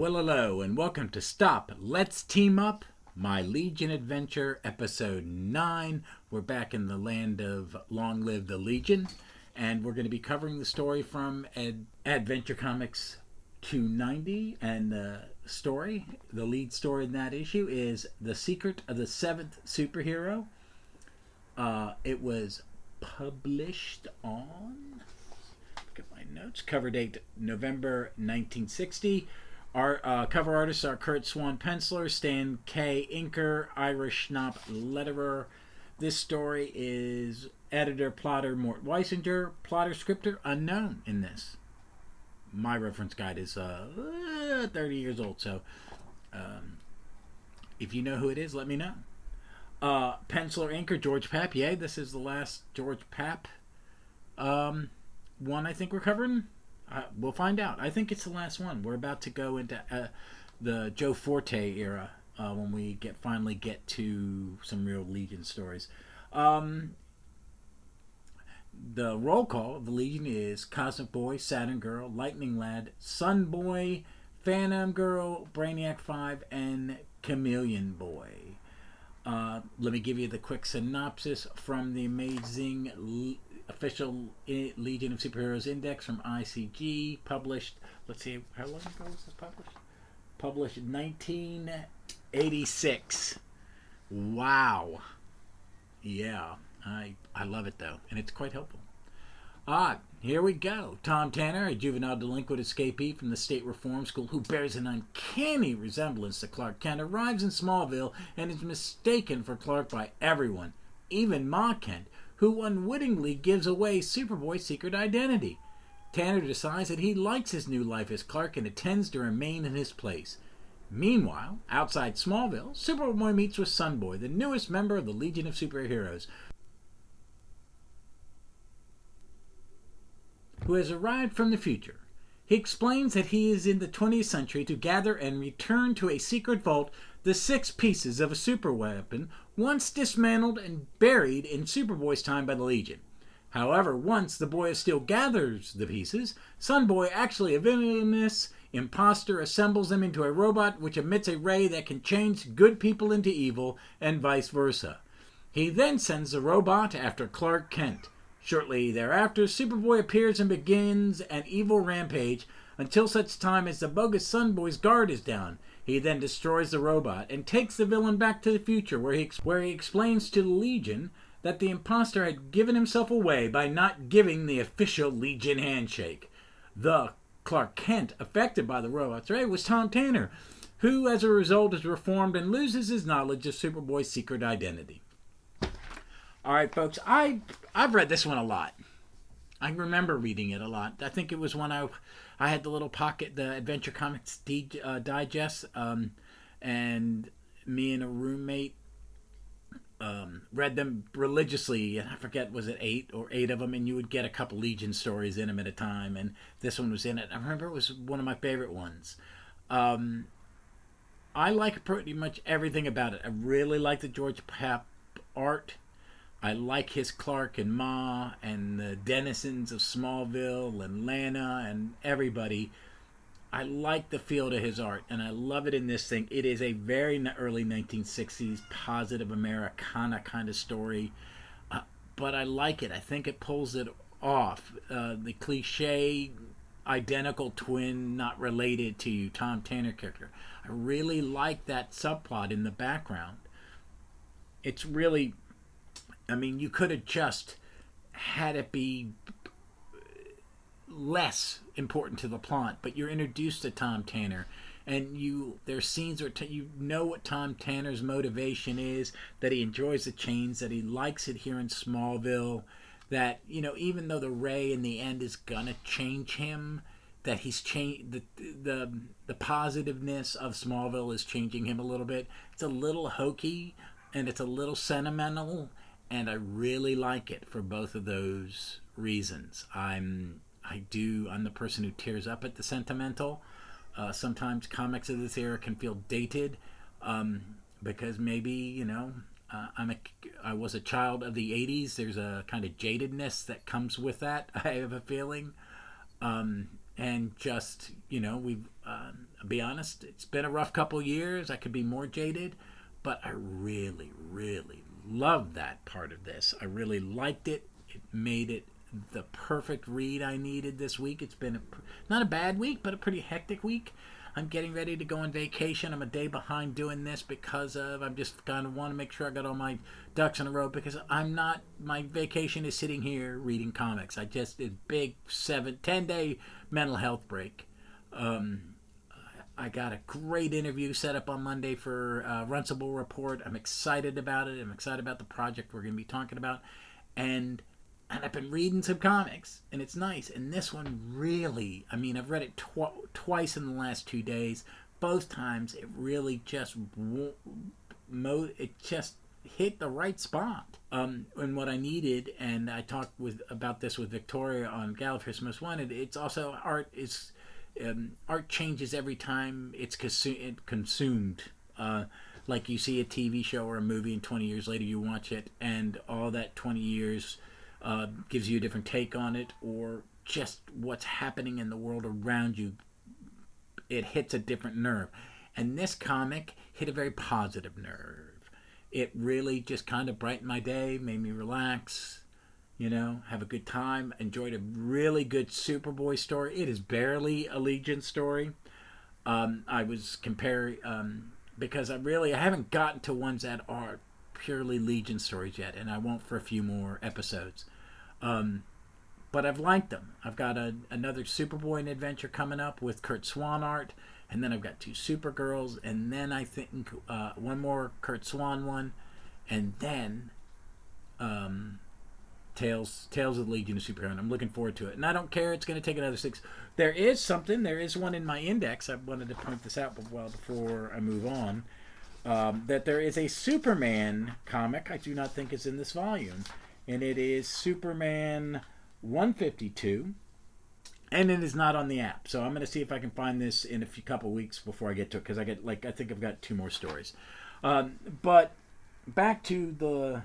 Well, hello, and welcome to Stop, Let's Team Up, My Legion Adventure, Episode 9. We're back in the land of Long Live the Legion, and we're going to be covering the story from Adventure Comics 290, and the lead story in that issue is The Secret of the Seventh Superhero. It was published on, look at my notes, cover date November 1960. Our cover artists are Kurt Swan Penciler, Stan K Inker, Irish Schnapp Letterer. This story is editor, plotter Mort Weisinger, plotter, scripter unknown in this. My reference guide is 30 years old, so if you know who it is, let me know. Penciler, inker George Papp. Yeah, this is the last George Papp one I think we're covering. We'll find out. I think it's the last one. We're about to go into the Joe Forte era when we finally get to some real Legion stories. The roll call of the Legion is Cosmic Boy, Saturn Girl, Lightning Lad, Sun Boy, Phantom Girl, Brainiac 5, and Chameleon Boy. Let me give you the quick synopsis from the amazing official Legion of Superheroes Index from ICG, published, let's see, how long ago was this published? Published in 1986. Wow. Yeah, I love it though, and it's quite helpful. Here we go. Tom Tanner, a juvenile delinquent escapee from the state reform school who bears an uncanny resemblance to Clark Kent, arrives in Smallville and is mistaken for Clark by everyone, even Ma Kent, who unwittingly gives away Superboy's secret identity. Tanner decides that he likes his new life as Clark and intends to remain in his place. Meanwhile, outside Smallville, Superboy meets with Sunboy, the newest member of the Legion of Superheroes, who has arrived from the future. He explains that he is in the 20th century to gather and return to a secret vault the 6 pieces of a superweapon once dismantled and buried in Superboy's time by the Legion. However, once the Boy of Steel gathers the pieces, Sunboy, actually a villainous imposter, assembles them into a robot which emits a ray that can change good people into evil, and vice versa. He then sends the robot after Clark Kent. Shortly thereafter, Superboy appears and begins an evil rampage until such time as the bogus Sunboy's guard is down. He then destroys the robot and takes the villain back to the future, where he explains to the Legion that the imposter had given himself away by not giving the official Legion handshake. The Clark Kent affected by the robot's ray was Tom Tanner, who as a result is reformed and loses his knowledge of Superboy's secret identity. Alright folks, I've read this one a lot. I remember reading it a lot. I think it was when I had the little pocket, the Adventure Comics digest, and me and a roommate read them religiously, and I forget, was it 8 of them, and you would get a couple Legion stories in them at a time, and this one was in it. I remember it was one of my favorite ones. I like pretty much everything about it. I really like the George Papp art. I like his Clark and Ma and the denizens of Smallville and Lana and everybody. I like the feel to his art, and I love it in this thing. It is a very early 1960s positive Americana kind of story, but I like it. I think it pulls it off. The cliche identical twin not related to Tom Tanner character. I really like that subplot in the background. It's really, I mean, you could have just had it be less important to the plot, but you're introduced to Tom Tanner, and there's scenes where you know what Tom Tanner's motivation is, that he enjoys the chains, that he likes it here in Smallville, that, you know, even though the ray in the end is gonna change him, that he's changed, the positiveness of Smallville is changing him a little bit. It's a little hokey and it's a little sentimental, and I really like it for both of those reasons. I'm the person who tears up at the sentimental. Sometimes comics of this era can feel dated, because maybe, you know, I was a child of the 80s. There's a kind of jadedness that comes with that, I have a feeling. And just, you know, I'll be honest, it's been a rough couple years. I could be more jaded, but I really, really loved that part of this. I really liked it. It made it the perfect read I needed this week. It's been not a bad week, but a pretty hectic week. I'm getting ready to go on vacation. I'm a day behind doing this because I'm just kind of want to make sure I got all my ducks in a row, because my vacation is sitting here reading comics. I just did big 10-day mental health break. I got a great interview set up on Monday for Runcible Report. I'm excited about it. I'm excited about the project we're going to be talking about. And I've been reading some comics, and it's nice. And this one really, I've read it twice in the last 2 days. Both times, it really just hit the right spot. And what I needed, and I talked about this with Victoria on Gallifrey's Most Wanted. It's also art changes every time it's consumed. Like you see a TV show or a movie, and 20 years later you watch it, and all that 20 years gives you a different take on it, or just what's happening in the world around you. It hits a different nerve. And this comic hit a very positive nerve. It really just kind of brightened my day, made me relax, have a good time. Enjoyed a really good Superboy story. It is barely a Legion story. I was comparing, because I haven't gotten to ones that are purely Legion stories yet, and I won't for a few more episodes. But I've liked them. I've got another Superboy adventure coming up with Kurt Swan art, and then I've got 2 Supergirls, and then I think one more Kurt Swan one, and then Tales of the Legion of Superheroes. I'm looking forward to it, and I don't care. It's going to take another 6. There is one in my index. I wanted to point this out before I move on. That there is a Superman comic I do not think is in this volume, and it is Superman 152, and it is not on the app. So I'm going to see if I can find this in a couple weeks before I get to it, because I think I've got 2 more stories. But back to the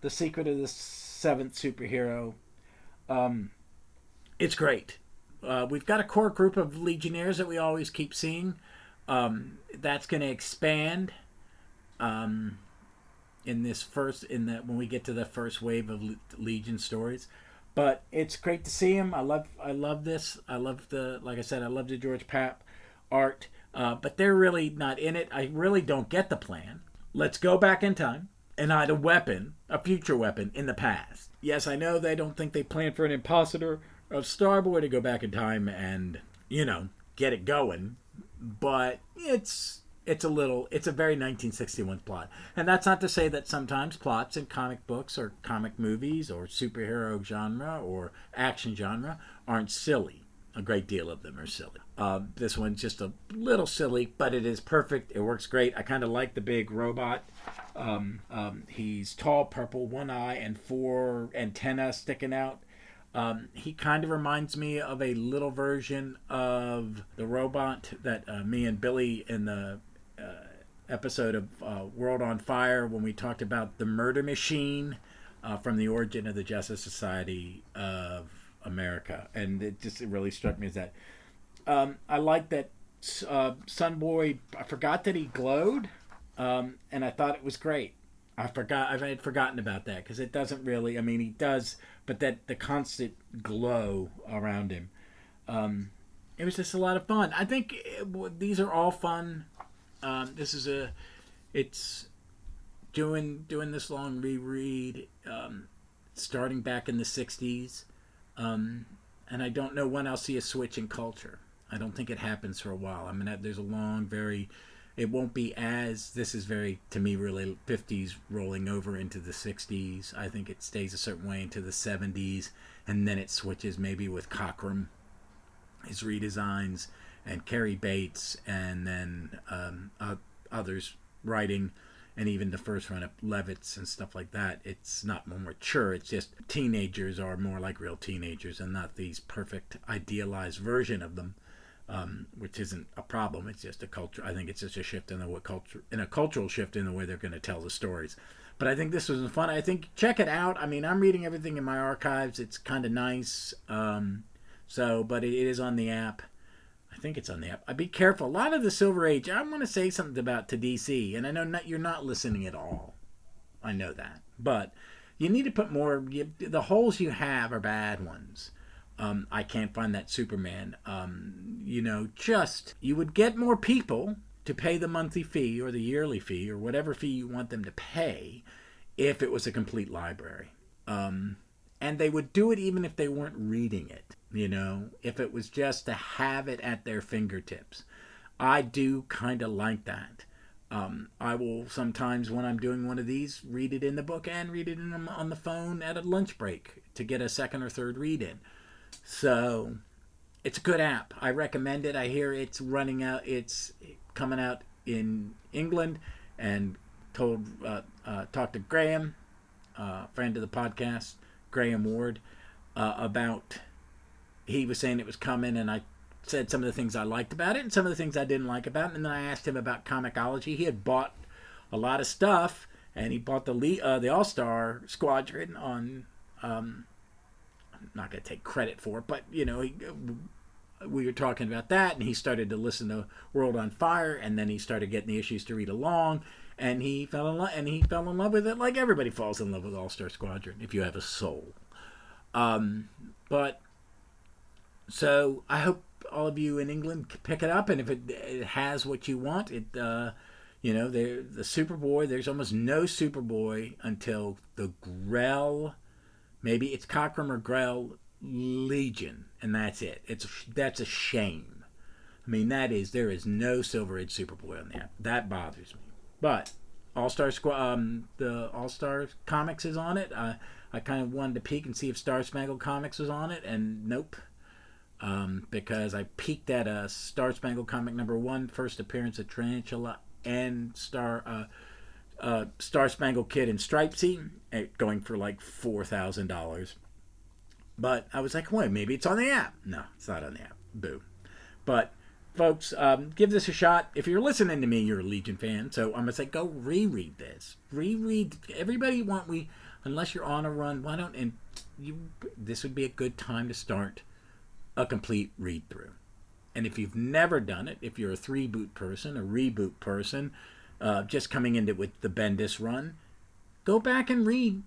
Secret of the Seventh Superhero. It's great. We've got a core group of Legionnaires that we always keep seeing. That's going to expand when we get to the first wave of Legion stories. But it's great to see him. I love this. I love the George Papp art. But they're really not in it. I really don't get the plan. Let's go back in time and hide a future weapon in the past. Yes, I know they don't think they planned for an imposter of Starboy to go back in time and, get it going. But it's a very 1961 plot. And that's not to say that sometimes plots in comic books or comic movies or superhero genre or action genre aren't silly. A great deal of them are silly. This one's just a little silly, but it is perfect. It works great. I kind of like the big robot. He's tall, purple, 1 eye, and 4 antennae sticking out. He kind of reminds me of a little version of the robot that me and Billy in the episode of World on Fire, when we talked about the murder machine from the origin of the Justice Society of America. And it really struck me as that. I like that Sunboy, I forgot that he glowed, and I thought it was great. I had forgotten about that, because it doesn't really, he does, but that the constant glow around him. It was just a lot of fun. I think these are all fun. It's doing this long reread, starting back in the 60s. And I don't know when I'll see a switch in culture. I don't think it happens for a while. There's a it won't be this is very, to me, really 50s rolling over into the 60s. I think it stays a certain way into the 70s, and then it switches maybe with Cockrum, his redesigns, and Carrie Bates, and then others writing, and even the first run of Levitz and stuff like that. It's not more mature. It's just teenagers are more like real teenagers and not these perfect idealized version of them, which isn't a problem. It's just a culture. I think it's just a shift in a cultural shift in the way they're going to tell the stories. But I think this was fun. I think check it out. I'm reading everything in my archives. It's kind of nice. But it is on the app. I think it's on the app. Be careful. A lot of the Silver Age, I want to say something about to DC, and I know you're not listening at all. I know that. But you need to put more, the holes you have are bad ones. I can't find that Superman. You would get more people to pay the monthly fee or the yearly fee or whatever fee you want them to pay if it was a complete library. And they would do it even if they weren't reading it, if it was just to have it at their fingertips. I do kind of like that. I will sometimes, when I'm doing one of these, read it in the book and read it on the phone at a lunch break to get a second or third read in. So it's a good app. I recommend it. I hear it's running out. It's coming out in England, and talked to Graham, friend of the podcast, Graham Ward, about, he was saying it was coming, and I said some of the things I liked about it and some of the things I didn't like about it, and then I asked him about Comixology. He had bought a lot of stuff, and he bought the All-Star Squadron on, I'm not going to take credit for it, but, we were talking about that, and he started to listen to World on Fire, and then he started getting the issues to read along, and he fell in love with it like everybody falls in love with All-Star Squadron, if you have a soul. So I hope all of you in England pick it up, and if it has what you want, the Superboy, there's almost no Superboy until the Grell, maybe it's Cockrum or Grell Legion, and that's it. That's a shame. I mean, there is no Silver Age Superboy on the app. That bothers me. But the All-Star Comics is on it. I kind of wanted to peek and see if Star Spangled Comics was on it, and nope. Because I peeked at Star Spangled Comic #1, first appearance of Tarantula and Star Spangled Kid and Stripesy, going for like $4,000. But I was like, wait, maybe it's on the app. No, it's not on the app. Boo. But folks, give this a shot. If you're listening to me, you're a Legion fan, so I'm gonna say go reread this. Everybody unless you're on a run, this would be a good time to start a complete read through. And if you've never done it, if you're a reboot person, just coming into it with the Bendis run, go back and read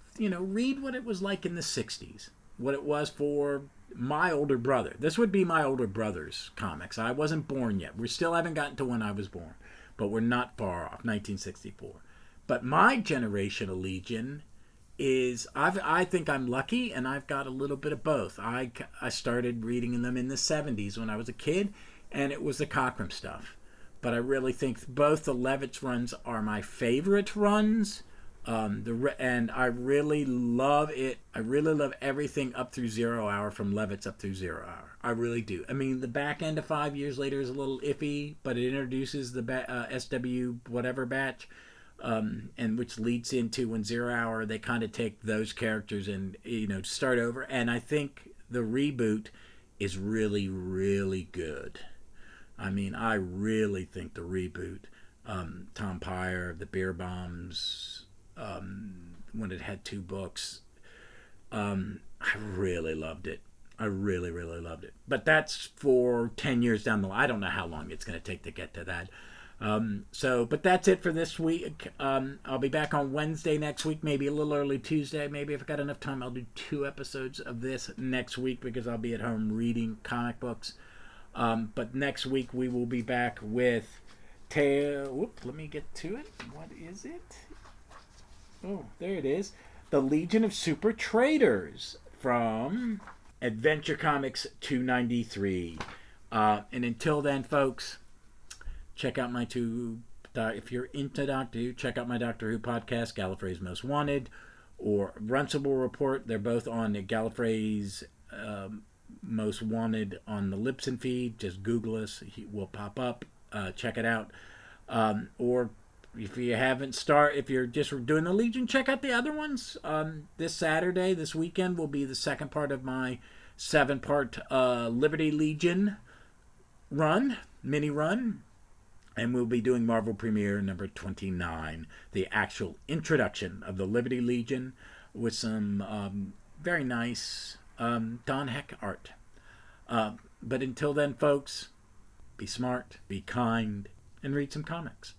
what it was like in the 60s, what it was for my older brother. This would be my older brother's comics. I wasn't born yet. We still haven't gotten to when I was born, but we're not far off, 1964. But my generation of Legion is, I think I'm lucky, and I've got a little bit of both. I started reading them in the 70s when I was a kid, and it was the Cockrum stuff. But I really think both the Levitz runs are my favorite runs, and I really love it. I really love everything up through 0 Hour, from Levitz up through 0 Hour. I really do. I mean, the back end of 5 years later is a little iffy, but it introduces the SW whatever batch. And which leads into when 0 Hour, they kind of take those characters and start over. And I think the reboot is really, really good. I mean, I really think the reboot, Tom Pyre, the Beer Bombs, when it had 2 books, I really loved it. I really, really loved it. But that's for 10 years down the line. I don't know how long it's going to take to get to that. But that's it for this week. I'll be back on Wednesday next week, maybe a little early Tuesday. Maybe if I've got enough time, I'll do 2 episodes of this next week because I'll be at home reading comic books. But next week we will be back with let me get to it. What is it? Oh, there it is. The Legion of Super Traders from Adventure Comics 293. And until then, folks, check out my if you're into Doctor Who, check out my Doctor Who podcast, Gallifrey's Most Wanted, or Runcible Report. They're both on Gallifrey's Most Wanted on the Libsyn feed. Just Google us. We'll pop up. Check it out. Or if you're just doing the Legion, check out the other ones. This Saturday, this weekend, will be the second part of my 7-part Liberty Legion mini run. And we'll be doing Marvel Premiere number 29, the actual introduction of the Liberty Legion with some very nice Don Heck art. But until then, folks, be smart, be kind, and read some comics.